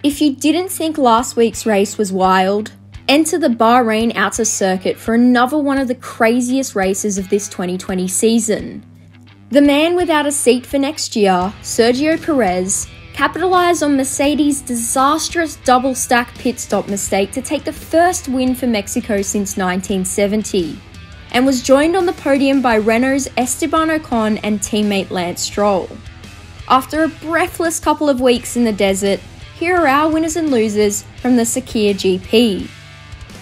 If you didn't think last week's race was wild, enter the Bahrain Outer Circuit for another one of the craziest races of this 2020 season. The man without a seat for next year, Sergio Perez, capitalised on Mercedes' disastrous double-stack pit stop mistake to take the first win for Mexico since 1970, and was joined on the podium by Renault's Esteban Ocon and teammate Lance Stroll. After a breathless couple of weeks in the desert, here are our winners and losers from the Sakhir GP.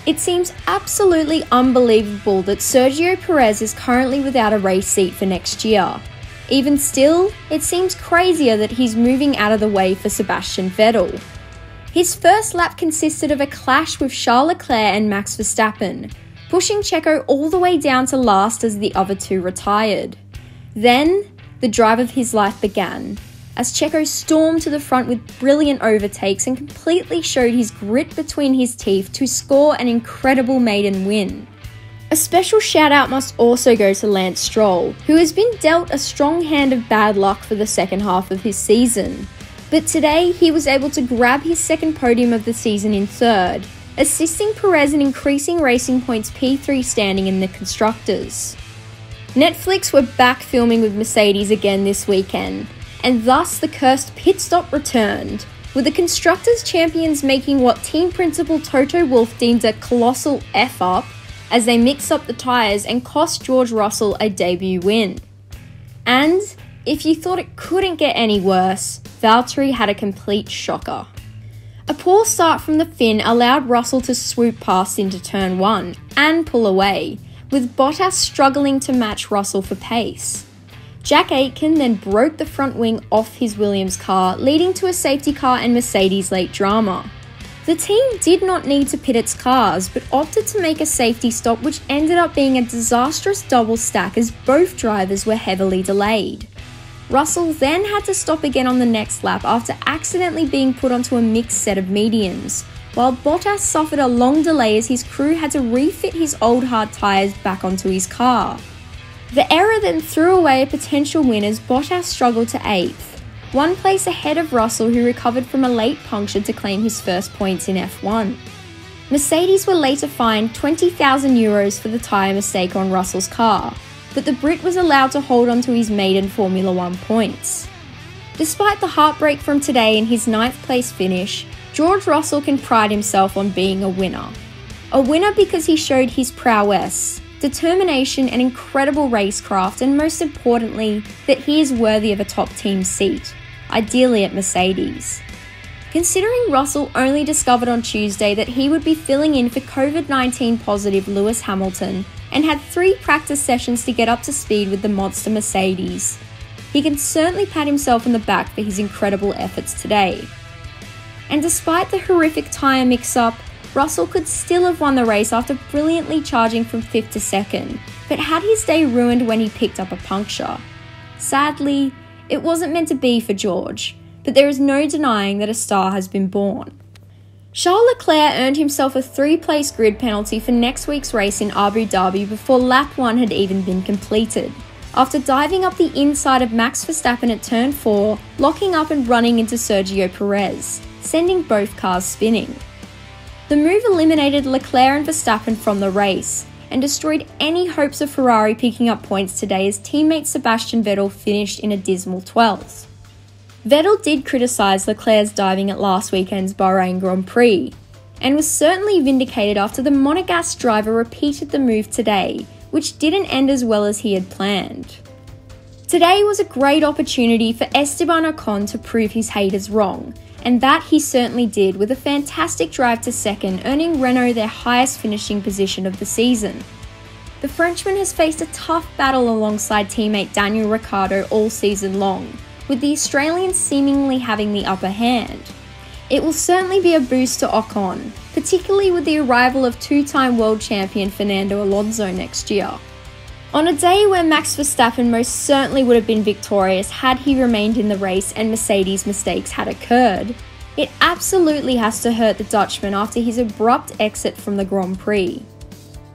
It seems absolutely unbelievable that Sergio Perez is currently without a race seat for next year. Even still, it seems crazier that he's moving out of the way for Sebastian Vettel. His first lap consisted of a clash with Charles Leclerc and Max Verstappen, pushing Checo all the way down to last as the other two retired. Then, the drive of his life began, as Checo stormed to the front with brilliant overtakes and completely showed his grit between his teeth to score an incredible maiden win. A special shout out must also go to Lance Stroll, who has been dealt a strong hand of bad luck for the second half of his season. But today he was able to grab his second podium of the season in third, assisting Perez in increasing Racing Point's P3 standing in the Constructors. Netflix were back filming with Mercedes again this weekend, and thus the cursed pit stop returned, with the Constructors champions making what team principal Toto Wolff deemed a colossal F-up as they mix up the tyres and cost George Russell a debut win. And, if you thought it couldn't get any worse, Valtteri had a complete shocker. A poor start from the Finn allowed Russell to swoop past into turn 1 and pull away, with Bottas struggling to match Russell for pace. Jack Aitken then broke the front wing off his Williams car, leading to a safety car and Mercedes late drama. The team did not need to pit its cars, but opted to make a safety stop, which ended up being a disastrous double stack as both drivers were heavily delayed. Russell then had to stop again on the next lap after accidentally being put onto a mixed set of mediums, while Bottas suffered a long delay as his crew had to refit his old hard tyres back onto his car. The error then threw away a potential win as Bottas struggled to 8th, one place ahead of Russell, who recovered from a late puncture to claim his first points in F1. Mercedes were later fined €20,000 for the tyre mistake on Russell's car, but the Brit was allowed to hold on to his maiden Formula 1 points. Despite the heartbreak from today and his 9th place finish, George Russell can pride himself on being a winner. A winner because he showed his prowess, determination and incredible racecraft, and most importantly, that he is worthy of a top team seat, ideally at Mercedes. Considering Russell only discovered on Tuesday that he would be filling in for COVID-19 positive Lewis Hamilton and had 3 practice sessions to get up to speed with the monster Mercedes, he can certainly pat himself on the back for his incredible efforts today. And despite the horrific tyre mix-up, Russell could still have won the race after brilliantly charging from 5th to 2nd, but had his day ruined when he picked up a puncture. Sadly, it wasn't meant to be for George, but there is no denying that a star has been born. Charles Leclerc earned himself a 3-place grid penalty for next week's race in Abu Dhabi before lap 1 had even been completed, after diving up the inside of Max Verstappen at turn 4, locking up and running into Sergio Perez, sending both cars spinning. The move eliminated Leclerc and Verstappen from the race, and destroyed any hopes of Ferrari picking up points today as teammate Sebastian Vettel finished in a dismal 12th. Vettel did criticise Leclerc's diving at last weekend's Bahrain Grand Prix, and was certainly vindicated after the Monegasque driver repeated the move today, which didn't end as well as he had planned. Today was a great opportunity for Esteban Ocon to prove his haters wrong, and that he certainly did, with a fantastic drive to second, earning Renault their highest finishing position of the season. The Frenchman has faced a tough battle alongside teammate Daniel Ricciardo all season long, with the Australian seemingly having the upper hand. It will certainly be a boost to Ocon, particularly with the arrival of 2-time world champion Fernando Alonso next year. On a day where Max Verstappen most certainly would have been victorious had he remained in the race and Mercedes' mistakes had occurred, it absolutely has to hurt the Dutchman after his abrupt exit from the Grand Prix.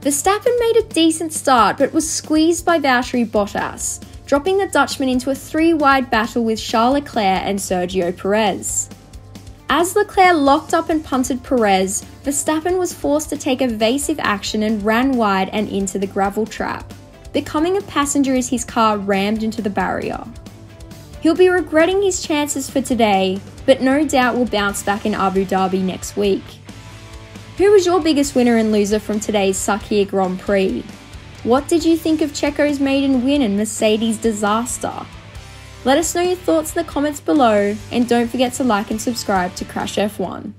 Verstappen made a decent start but was squeezed by Valtteri Bottas, dropping the Dutchman into a 3-wide battle with Charles Leclerc and Sergio Perez. As Leclerc locked up and punted Perez, Verstappen was forced to take evasive action and ran wide and into the gravel trap, becoming a passenger as his car rammed into the barrier. He'll be regretting his chances for today, but no doubt will bounce back in Abu Dhabi next week. Who was your biggest winner and loser from today's Sakhir Grand Prix? What did you think of Checo's maiden win and Mercedes' disaster? Let us know your thoughts in the comments below, and don't forget to like and subscribe to Crash F1.